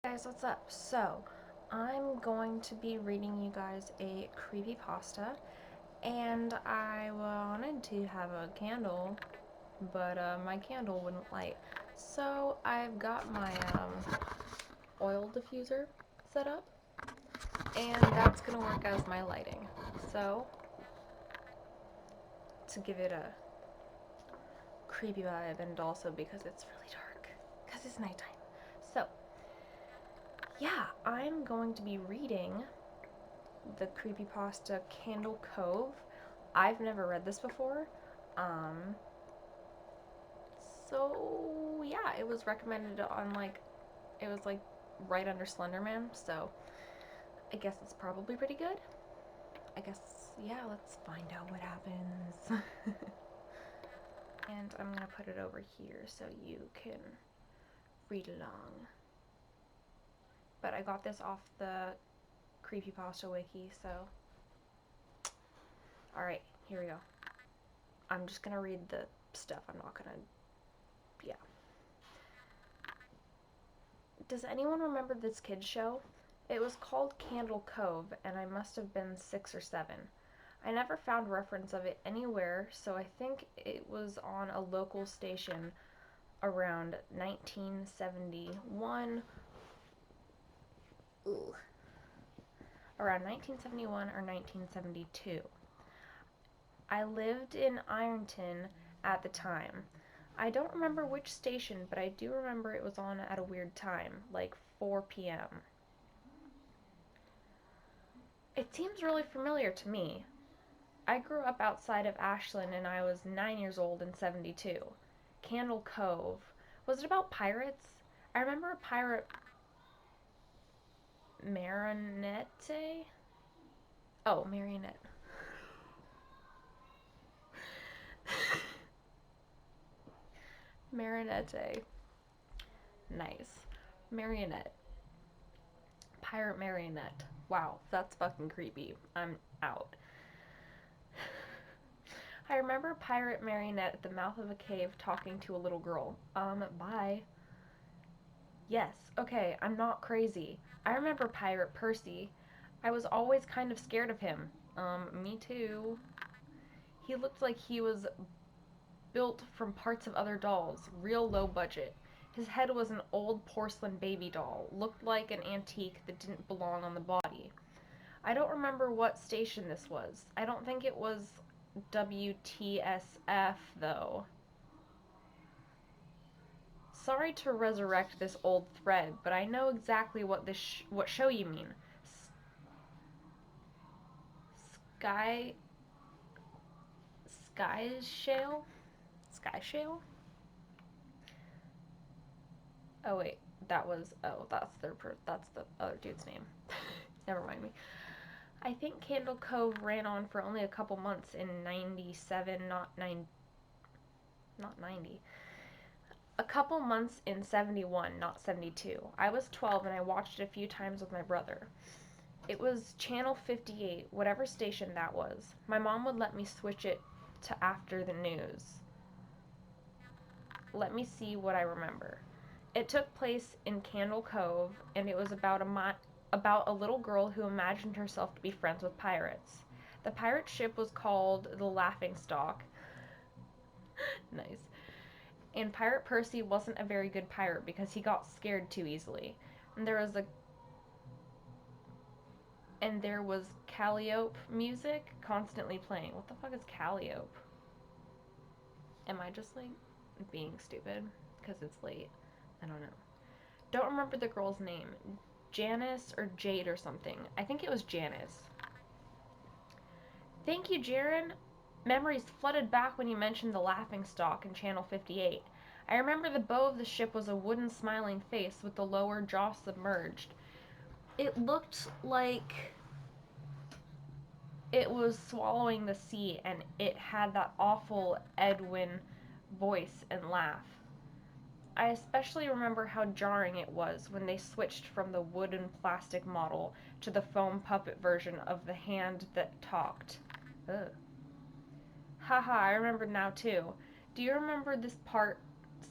Guys, what's up? So, I'm going to be reading you guys a creepypasta, and I wanted to have a candle, but my candle wouldn't light. So, I've got my oil diffuser set up, and that's gonna work as my lighting. So, to give it a creepy vibe, and also because it's really dark, because it's nighttime. So, yeah, I'm going to be reading the creepypasta Candle Cove. I've never read this before. Um, so yeah, it was recommended on it was like right under Slenderman, so I guess it's probably pretty good. I guess, yeah, let's find out what happens. And I'm gonna put it over here so you can read along. But I got this off the creepypasta wiki, so alright, here we go. I'm just gonna read the stuff. I'm not gonna, yeah. Does anyone remember this kids show? It was called Candle Cove, and I must have been 6 or 7. I never found reference of it anywhere, so I think it was on a local station around 1971. Ooh. Around 1971 or 1972. I lived in Ironton at the time. I don't remember which station, but I do remember it was on at a weird time, like 4 p.m. It seems really familiar to me. I grew up outside of Ashland and I was 9 years old in 72. Candle Cove. Was it about pirates? I remember a pirate Marinette? Oh, Marionette. Marinette. Nice. Marionette. Pirate Marionette. Wow, that's fucking creepy. I'm out. I remember Pirate Marionette at the mouth of a cave talking to a little girl. Bye. Yes, okay, I'm not crazy. I remember Pirate Percy. I was always kind of scared of him. Me too. He looked like he was built from parts of other dolls, real low budget. His head was an old porcelain baby doll, looked like an antique that didn't belong on the body. I don't remember what station this was. I don't think it was WTSF, though. Sorry to resurrect this old thread, but I know exactly what show you mean. Sky Sky Shale? Sky Shale? Oh wait, that's the other dude's name. Never mind me. I think Candle Cove ran on for only a couple months in 97, not 90. A couple months in 71, not 72. I was 12 and I watched it a few times with my brother. It was channel 58, whatever station that was. My mom would let me switch it to after the news. Let me see what I remember. It took place in Candle Cove, and it was about a little girl who imagined herself to be friends with pirates. The pirate ship was called the Laughing Stock. Nice. And Pirate Percy wasn't a very good pirate because he got scared too easily. And there was Calliope music constantly playing. What the fuck is Calliope? Am I just being stupid because it's late? I don't know. Don't remember the girl's name. Janice or Jade or something. I think it was Janice. Thank you, Jaren. Memories flooded back when you mentioned the laughing stock in Channel 58. I remember the bow of the ship was a wooden smiling face with the lower jaw submerged. It looked like it was swallowing the sea, and it had that awful Edwin voice and laugh. I especially remember how jarring it was when they switched from the wooden plastic model to the foam puppet version of the hand that talked. Ugh. Haha, I remember now too. Do you remember this part,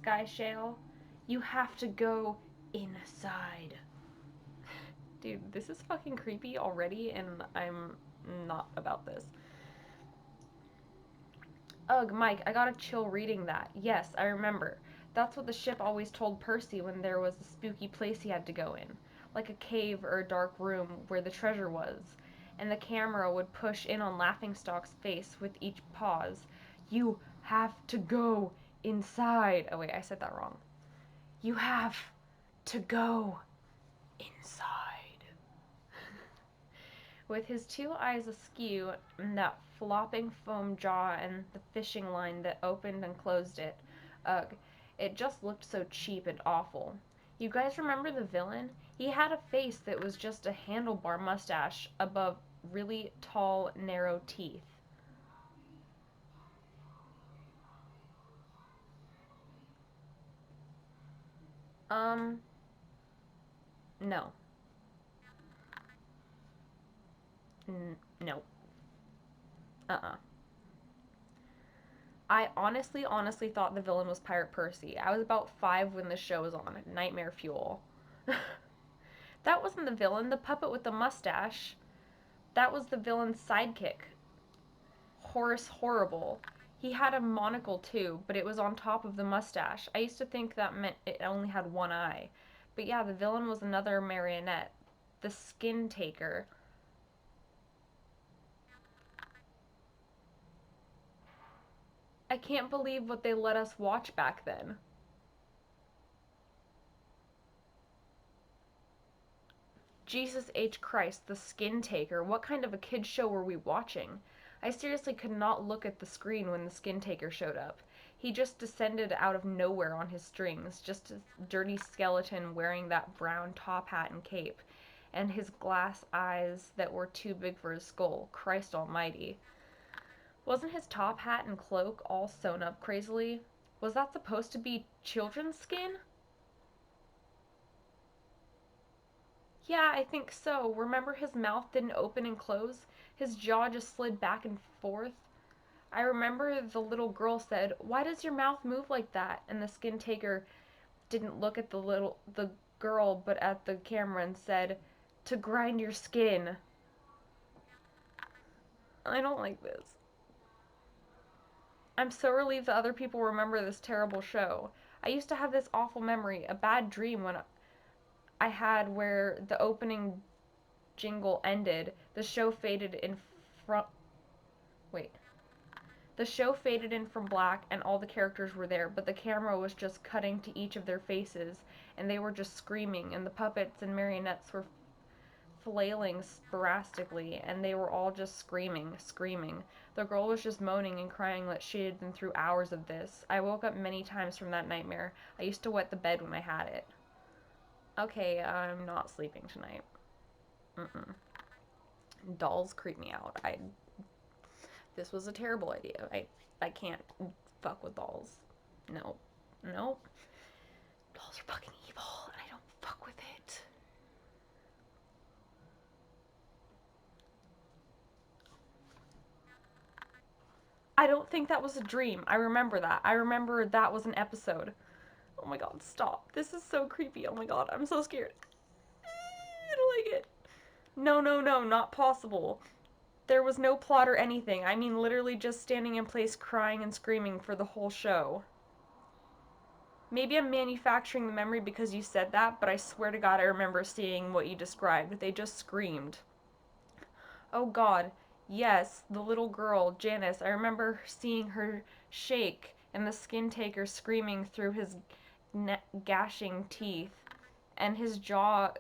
Sky Shale? You have to go inside. Dude, this is fucking creepy already, and I'm not about this. Ugh, Mike, I got a chill reading that. Yes, I remember. That's what the ship always told Percy when there was a spooky place he had to go in, like a cave or a dark room where the treasure was. And the camera would push in on Laughingstock's face with each pause. You have to go inside. Oh, wait, I said that wrong. You have to go inside. With his two eyes askew and that flopping foam jaw and the fishing line that opened and closed it. Ugh, it just looked so cheap and awful. You guys remember the villain? He had a face that was just a handlebar mustache above really tall, narrow teeth. Um, no. No. Uh-uh. I honestly thought the villain was Pirate Percy. I was about 5 when the show was on. Nightmare fuel. That wasn't the villain, the puppet with the mustache. That was the villain's sidekick, Horace Horrible. He had a monocle too, but it was on top of the mustache. I used to think that meant it only had one eye. But yeah, the villain was another marionette, the Skin Taker. I can't believe what they let us watch back then. Jesus H. Christ, the Skin Taker. What kind of a kid show were we watching? I seriously could not look at the screen when the Skin Taker showed up. He just descended out of nowhere on his strings, just a dirty skeleton wearing that brown top hat and cape, and his glass eyes that were too big for his skull. Christ almighty. Wasn't his top hat and cloak all sewn up crazily? Was that supposed to be children's skin? Yeah, I think so. Remember his mouth didn't open and close? His jaw just slid back and forth? I remember the little girl said, "Why does your mouth move like that?" And the skin taker didn't look at the girl but at the camera and said, "To grind your skin." I don't like this. I'm so relieved that other people remember this terrible show. I used to have this awful memory, a bad dream when I had where the opening jingle ended, the show faded in front. Wait. The show faded in from black and all the characters were there, but the camera was just cutting to each of their faces and they were just screaming and the puppets and marionettes were flailing sporadically and they were all just screaming. The girl was just moaning and crying that she had been through hours of this. I woke up many times from that nightmare. I used to wet the bed when I had it. Okay, I'm not sleeping tonight. Mm-mm. Dolls creep me out. This was a terrible idea. I can't fuck with dolls. No. No. Dolls are fucking evil and I don't fuck with it. I don't think that was a dream. I remember that. I remember that was an episode. Oh my god, stop. This is so creepy. Oh my god, I'm so scared. I don't like it. No, no, no, not possible. There was no plot or anything. I mean, literally just standing in place crying and screaming for the whole show. Maybe I'm manufacturing the memory because you said that, but I swear to God I remember seeing what you described. They just screamed. Oh God, yes, the little girl, Janice. I remember seeing her shake and the skin taker screaming through his gashing teeth and his jaw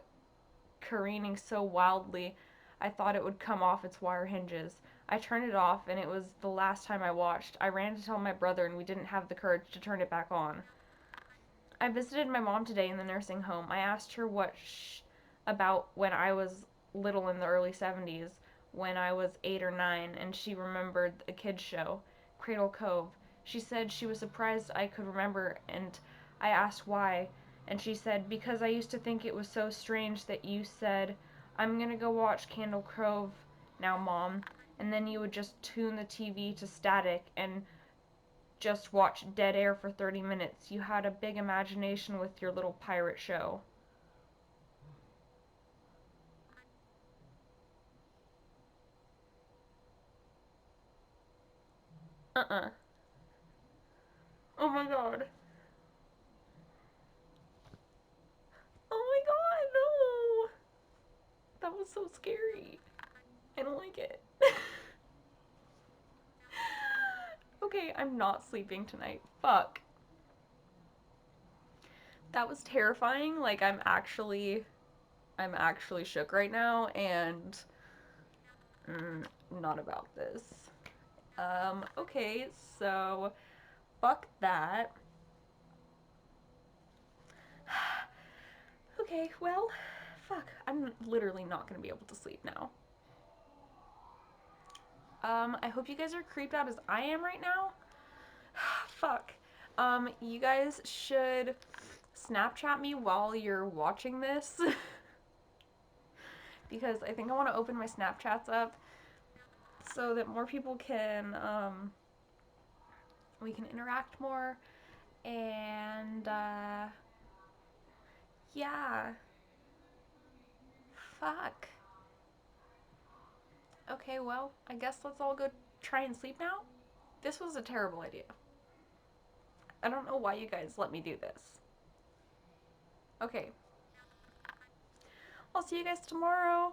careening so wildly I thought it would come off its wire hinges. I turned it off and it was the last time I watched. I ran to tell my brother and we didn't have the courage to turn it back on. I visited my mom today in the nursing home. I asked her about when I was little in the early 70s, when I was 8 or 9, and she remembered a kids show, Cradle Cove. She said she was surprised I could remember, and I asked why, and she said, "Because I used to think it was so strange that you said, 'I'm gonna go watch Candle Cove now, Mom,' and then you would just tune the TV to static and just watch dead air for 30 minutes. You had a big imagination with your little pirate show." Uh-uh. Oh my god. Oh my god, no! That was so scary. I don't like it. Okay, I'm not sleeping tonight. Fuck. That was terrifying. Like I'm actually shook right now and not about this. Okay, so fuck that. Okay, well, fuck. I'm literally not gonna be able to sleep now. I hope you guys are creeped out as I am right now. Fuck. You guys should Snapchat me while you're watching this because I think I want to open my Snapchats up so that more people can we can interact more and yeah. Fuck. Okay, well, I guess let's all go try and sleep now. This was a terrible idea. I don't know why you guys let me do this. Okay. I'll see you guys tomorrow.